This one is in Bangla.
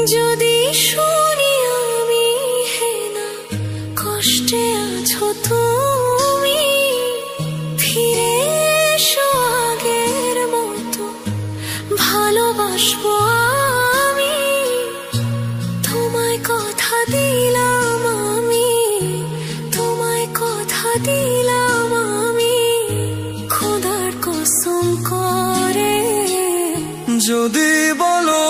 যদি শুনি আমি হে না কষ্টে আছো তুমি, ফিরে এসো আগের মতো ভালোবাসবো আমি। তোমায় কথা দিলাম আমি, তোমায় কথা দিলাম আমি, খোদার কসম করে। যদি বলো